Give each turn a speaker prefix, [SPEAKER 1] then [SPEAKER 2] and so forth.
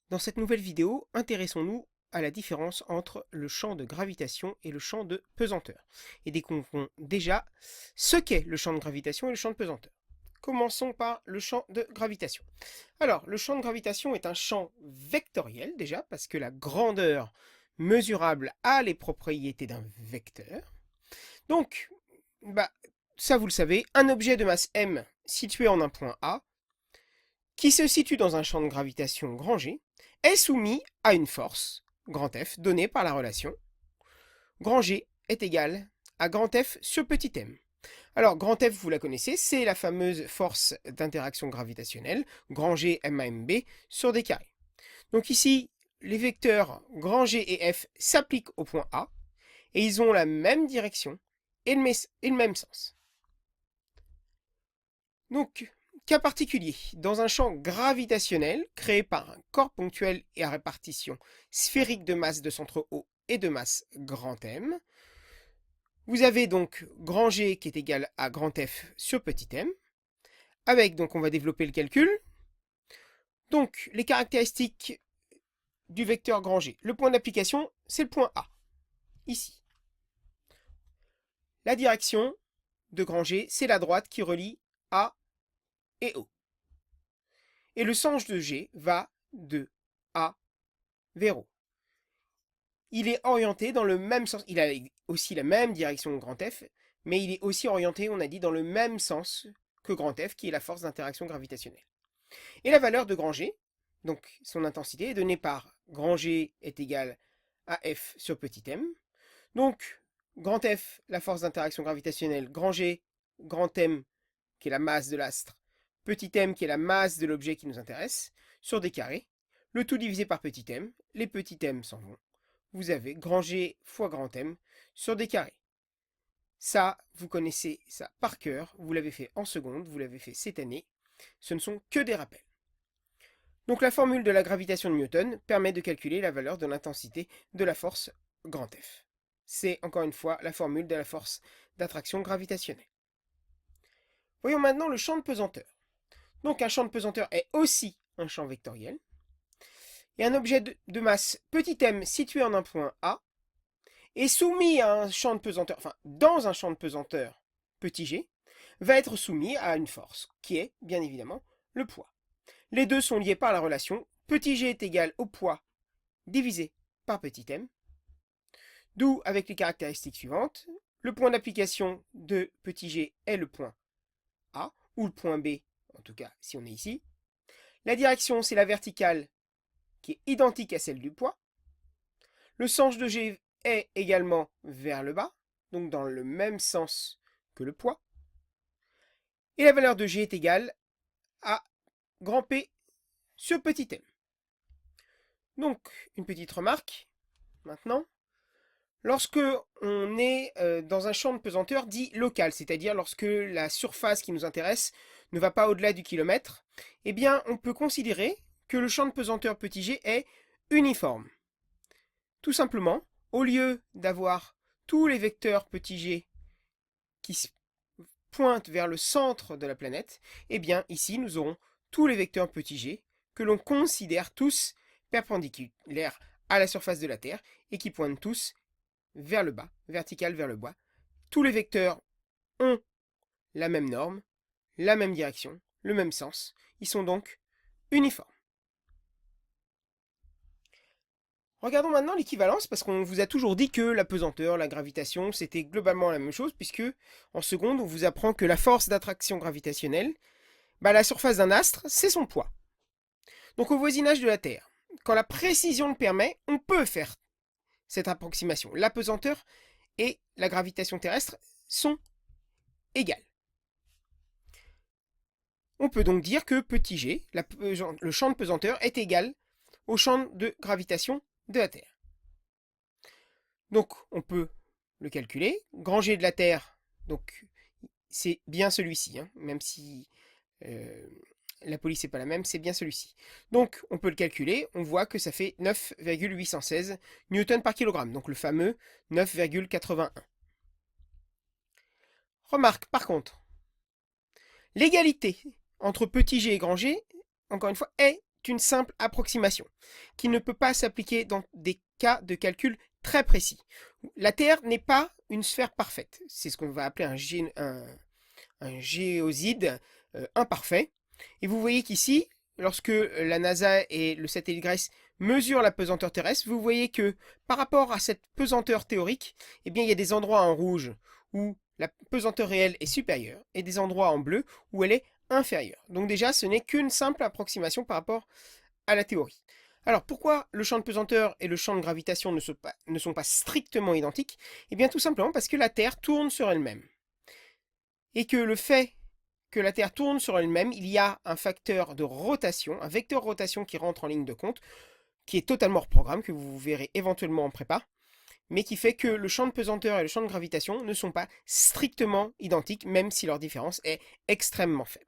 [SPEAKER 1] Dans cette nouvelle vidéo, intéressons-nous à la différence entre le champ de gravitation et le champ de pesanteur. Et découvrons déjà ce qu'est le champ de gravitation et le champ de pesanteur. Commençons par le champ de gravitation. Alors, le champ de gravitation est un champ vectoriel déjà, parce que la grandeur mesurable a les propriétés d'un vecteur. Donc, ça vous le savez, un objet de masse m situé en un point A qui se situe dans un champ de gravitation grand G, est soumis à une force, grand F, donnée par la relation grand G est égal à grand F sur petit m. Alors, grand F, vous la connaissez, c'est la fameuse force d'interaction gravitationnelle, grand G m à mb sur d carré. Donc ici, les vecteurs grand G et F s'appliquent au point A, et ils ont la même direction et le même sens. Donc, cas particulier, dans un champ gravitationnel créé par un corps ponctuel et à répartition sphérique de masse de centre O et de masse grand M, vous avez donc grand G qui est égal à grand F sur petit m, avec, donc on va développer le calcul, donc les caractéristiques du vecteur grand G. Le point d'application, c'est le point A, ici. La direction de grand G, c'est la droite qui relie A et O. Et le sens de G va de A vers O. Il est orienté dans le même sens, il a aussi la même direction que grand F, mais il est aussi orienté, on a dit, dans le même sens que grand F, qui est la force d'interaction gravitationnelle. Et la valeur de grand G, donc son intensité, est donnée par grand G est égal à F sur petit m. Donc, grand F, la force d'interaction gravitationnelle, grand G, grand M, qui est la masse de l'astre, petit m, qui est la masse de l'objet qui nous intéresse, sur d carré, le tout divisé par petit m, les petits m s'en vont. Vous avez grand G fois grand M sur d carré. Ça, vous connaissez ça par cœur, vous l'avez fait en seconde, vous l'avez fait cette année. Ce ne sont que des rappels. Donc la formule de la gravitation de Newton permet de calculer la valeur de l'intensité de la force grand F. C'est encore une fois la formule de la force d'attraction gravitationnelle. Voyons maintenant le champ de pesanteur. Donc un champ de pesanteur est aussi un champ vectoriel. Et un objet de masse petit m situé en un point A est soumis à un champ de pesanteur, enfin dans un champ de pesanteur petit g, va être soumis à une force, qui est bien évidemment le poids. Les deux sont liés par la relation petit g est égal au poids divisé par petit m, d'où avec les caractéristiques suivantes, le point d'application de petit g est le point A, ou le point B, en tout cas si on est ici. La direction, c'est la verticale qui est identique à celle du poids. Le sens de g est également vers le bas, donc dans le même sens que le poids. Et la valeur de g est égale à grand P sur petit m. Donc, une petite remarque, maintenant. Lorsque on est dans un champ de pesanteur dit local, c'est-à-dire lorsque la surface qui nous intéresse ne va pas au-delà du kilomètre, eh bien, on peut considérer que le champ de pesanteur petit g est uniforme. Tout simplement, au lieu d'avoir tous les vecteurs petit g qui pointent vers le centre de la planète, eh bien ici nous aurons tous les vecteurs petit g que l'on considère tous perpendiculaires à la surface de la Terre et qui pointent tous vers le bas, vertical vers le bas. Tous les vecteurs ont la même norme, la même direction, le même sens. Ils sont donc uniformes. Regardons maintenant l'équivalence, parce qu'on vous a toujours dit que la pesanteur, la gravitation, c'était globalement la même chose, puisque en seconde, on vous apprend que la force d'attraction gravitationnelle, la surface d'un astre, c'est son poids. Donc au voisinage de la Terre, quand la précision le permet, on peut faire cette approximation. La pesanteur et la gravitation terrestre sont égales. On peut donc dire que petit g, le champ de pesanteur, est égal au champ de gravitation de la Terre. Donc on peut le calculer. Grand G de la Terre, donc c'est bien celui-ci, hein, même si la police n'est pas la même, c'est bien celui-ci. Donc on peut le calculer, on voit que ça fait 9,816 newtons par kilogramme, donc le fameux 9,81. Remarque par contre, l'égalité entre petit g et grand G, encore une fois, est une simple approximation qui ne peut pas s'appliquer dans des cas de calcul très précis. La Terre n'est pas une sphère parfaite. C'est ce qu'on va appeler un géoside imparfait. Et vous voyez qu'ici, lorsque la NASA et le satellite Grace mesurent la pesanteur terrestre, vous voyez que par rapport à cette pesanteur théorique, eh bien, il y a des endroits en rouge où la pesanteur réelle est supérieure et des endroits en bleu où elle est inférieure. Donc déjà, ce n'est qu'une simple approximation par rapport à la théorie. Alors pourquoi le champ de pesanteur et le champ de gravitation ne sont pas strictement identiques? Eh bien tout simplement parce que la Terre tourne sur elle-même. Et que le fait que la Terre tourne sur elle-même, il y a un facteur de rotation, un vecteur rotation qui rentre en ligne de compte, qui est totalement hors programme, que vous verrez éventuellement en prépa, mais qui fait que le champ de pesanteur et le champ de gravitation ne sont pas strictement identiques, même si leur différence est extrêmement faible.